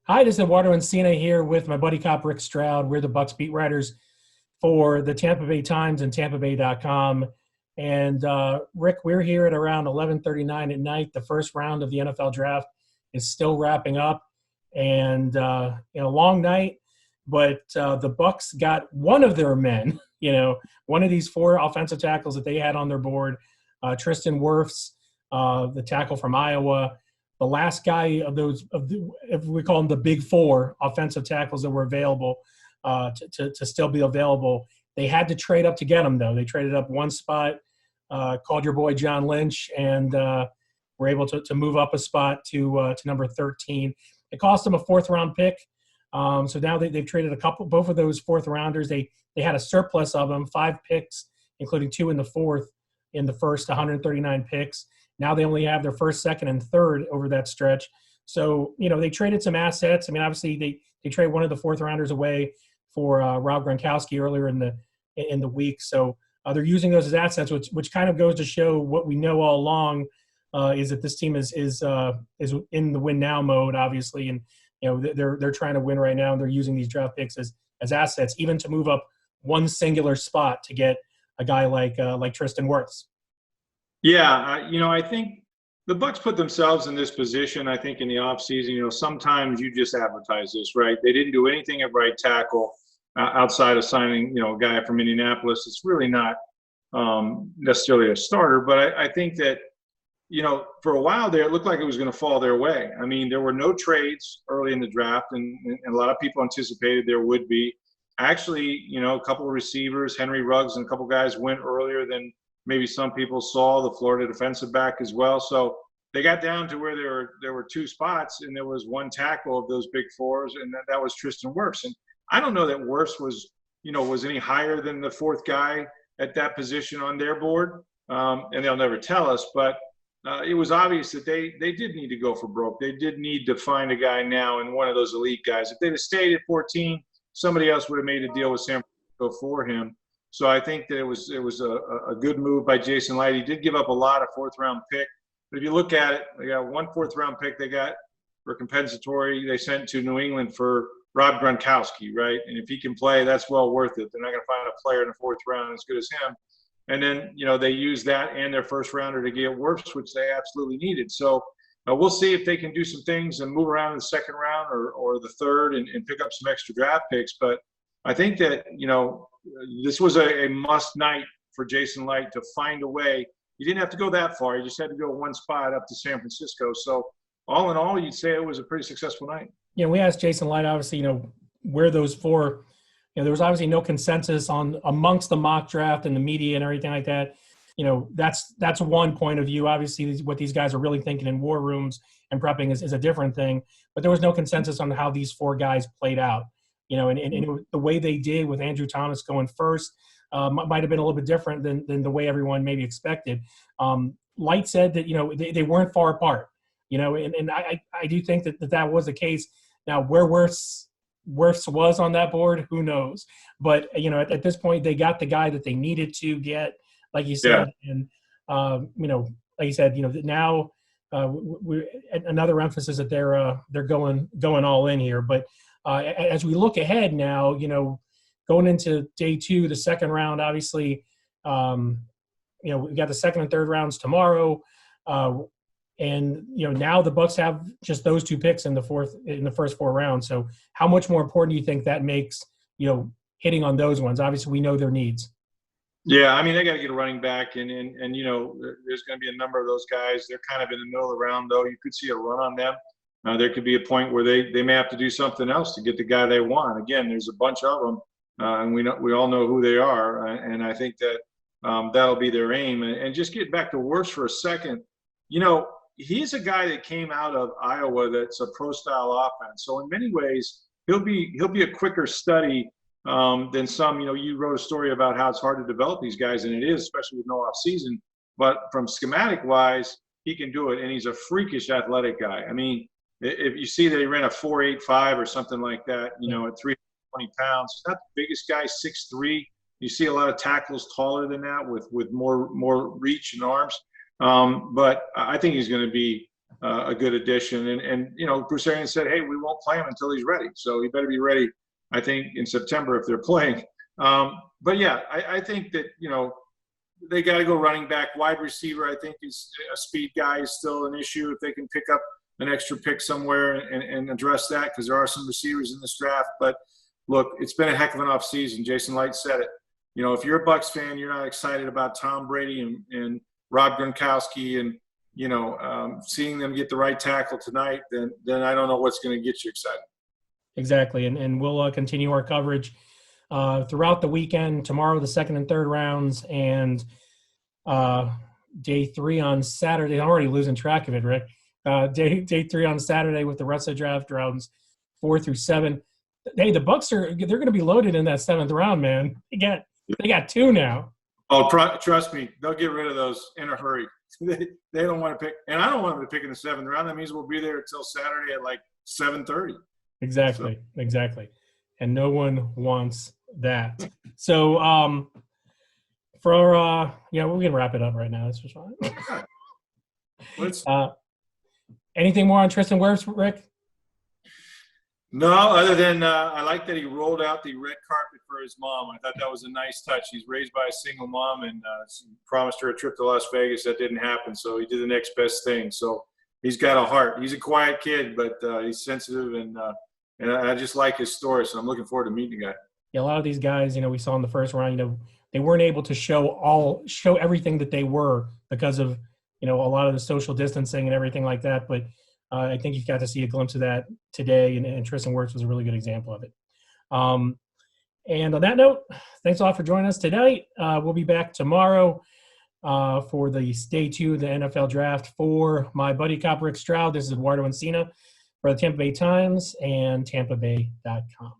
Hi, this is Eduardo Encina here with my buddy cop Rick Stroud. We're the Bucs beat writers for the Tampa Bay Times and TampaBay.com. And Rick, we're here at around 11:39 at night. The first round of the NFL draft is still wrapping up, and long night. But the Bucs got one of their men. One of these four offensive tackles that they had on their board, Tristan Wirfs, the tackle from Iowa. The last guy of those, if we call them the big four offensive tackles that were available to still be available, they had to trade up to get them, though. They traded up one spot, called your boy John Lynch, and were able to move up a spot to number 13. It cost them a fourth-round pick. So now they've traded both of those fourth-rounders. They had a surplus of them, 5 picks, including 2 in the fourth, in the first 139 picks. Now they only have their first, second, and third over that stretch. So, they traded some assets. I mean, obviously they traded one of the fourth rounders away for Rob Gronkowski earlier in the week. So they're using those as assets, which kind of goes to show what we know all along, is that this team is in the win now mode, obviously, and they're trying to win right now, and they're using these draft picks as assets, even to move up one singular spot to get a guy like Tristan Wirfs. Yeah, I think the Bucs put themselves in this position, I think, in the offseason. Sometimes you just advertise this, right? They didn't do anything at right tackle outside of signing, a guy from Indianapolis. It's really not necessarily a starter, but I think that, for a while there, it looked like it was going to fall their way. I mean, there were no trades early in the draft, and a lot of people anticipated there would be. Actually, a couple of receivers, Henry Ruggs and a couple guys went earlier than maybe some people saw, the Florida defensive back as well. So they got down to where there were 2 spots, and there was one tackle of those big fours, and that was Tristan Wirfs. And I don't know that Wirfs was any higher than the fourth guy at that position on their board, and they'll never tell us. But it was obvious that they did need to go for broke. They did need to find a guy now and one of those elite guys. If they'd have stayed at 14, somebody else would have made a deal with San Francisco for him. So I think that it was a good move by Jason Licht. He did give up a lot of fourth-round pick. But if you look at it, they got one fourth-round pick they got for compensatory. They sent to New England for Rob Gronkowski, right? And if he can play, that's well worth it. They're not going to find a player in the fourth round as good as him. And then, they used that and their first-rounder to get Wirfs, which they absolutely needed. So we'll see if they can do some things and move around in the second round or the third and pick up some extra draft picks. But I think that, this was a must night for Jason Licht to find a way. He didn't have to go that far. He just had to go one spot up to San Francisco. So all in all, you'd say it was a pretty successful night. Yeah, we asked Jason Licht, obviously, where those four, there was obviously no consensus amongst the mock draft and the media and everything like that. That's one point of view. Obviously, what these guys are really thinking in war rooms and prepping is a different thing. But there was no consensus on how these 4 guys played out. And the way they did with Andrew Thomas going first might have been a little bit different than the way everyone maybe expected. Licht said that, they weren't far apart, and I do think that was the case. Now, where Wirfs was on that board, who knows? But, at this point, they got the guy that they needed to get, like you said. Yeah. And, like you said, now we another emphasis that they're going all in here. But as we look ahead now, going into day 2, the second round, obviously, we got the second and third rounds tomorrow. And, now the Bucs have just those 2 picks in the first 4 rounds. So how much more important do you think that makes, hitting on those ones? Obviously, we know their needs. Yeah, I mean, they got to get a running back, and there's going to be a number of those guys. They're kind of in the middle of the round, though. You could see a run on them. There could be a point where they may have to do something else to get the guy they want. Again, there's a bunch of them, and we all know who they are. And I think that that'll be their aim. And just get back to Wirfs for a second. He's a guy that came out of Iowa that's a pro-style offense. So in many ways, he'll be a quicker study than some. You wrote a story about how it's hard to develop these guys, and it is, especially with no off season. But from schematic-wise, he can do it, and he's a freakish athletic guy. I mean, if you see that he ran a 4.85 or something like that, at 320 pounds, he's not the biggest guy, 6'3". You see a lot of tackles taller than that with more reach and arms. But I think he's going to be a good addition. And you know, Bruce Arians said, hey, we won't play him until he's ready. So he better be ready, I think, in September if they're playing. But yeah, I think that, you know, they got to go running back. Wide receiver, I think, is a speed guy is still an issue. If they can pick up an extra pick somewhere and address that, because there are some receivers in this draft. But look, it's been a heck of an offseason. Jason Light said it. You know, if you're a Bucs fan, you're not excited about Tom Brady and Rob Gronkowski and, you know, seeing them get the right tackle tonight, then I don't know what's going to get you excited. Exactly, and we'll continue our coverage throughout the weekend. Tomorrow, the second and third rounds, and day 3 on Saturday. I'm already losing track of it, Rick. Day 3 on Saturday with the rest of the draft rounds 4 through 7. Hey, the Bucs they're going to be loaded in that 7th round, man. They got 2 now. Oh, trust me, they'll get rid of those in a hurry. They don't want to pick, and I don't want them to pick in the 7th round. That means we'll be there until Saturday at like 7:30. Exactly. And no one wants that. So, we're gonna wrap it up right now. That's just fine. Anything more on Tristan Wirfs, Rick? No, other than I like that he rolled out the red carpet for his mom. I thought that was a nice touch. He's raised by a single mom and promised her a trip to Las Vegas. That didn't happen, so he did the next best thing. So he's got a heart. He's a quiet kid, but he's sensitive, and I just like his story. So I'm looking forward to meeting the guy. Yeah, a lot of these guys, you know, we saw in the first round, you know, they weren't able to show everything that they were because of, you know, a lot of the social distancing and everything like that. But I think you got to see a glimpse of that today, and Tristan Wirfs was a really good example of it. And on that note, thanks a lot for joining us tonight. We'll be back tomorrow for the Day 2 of the NFL Draft. For my buddy cop Rick Stroud, this is Eduardo Encina for the Tampa Bay Times and TampaBay.com.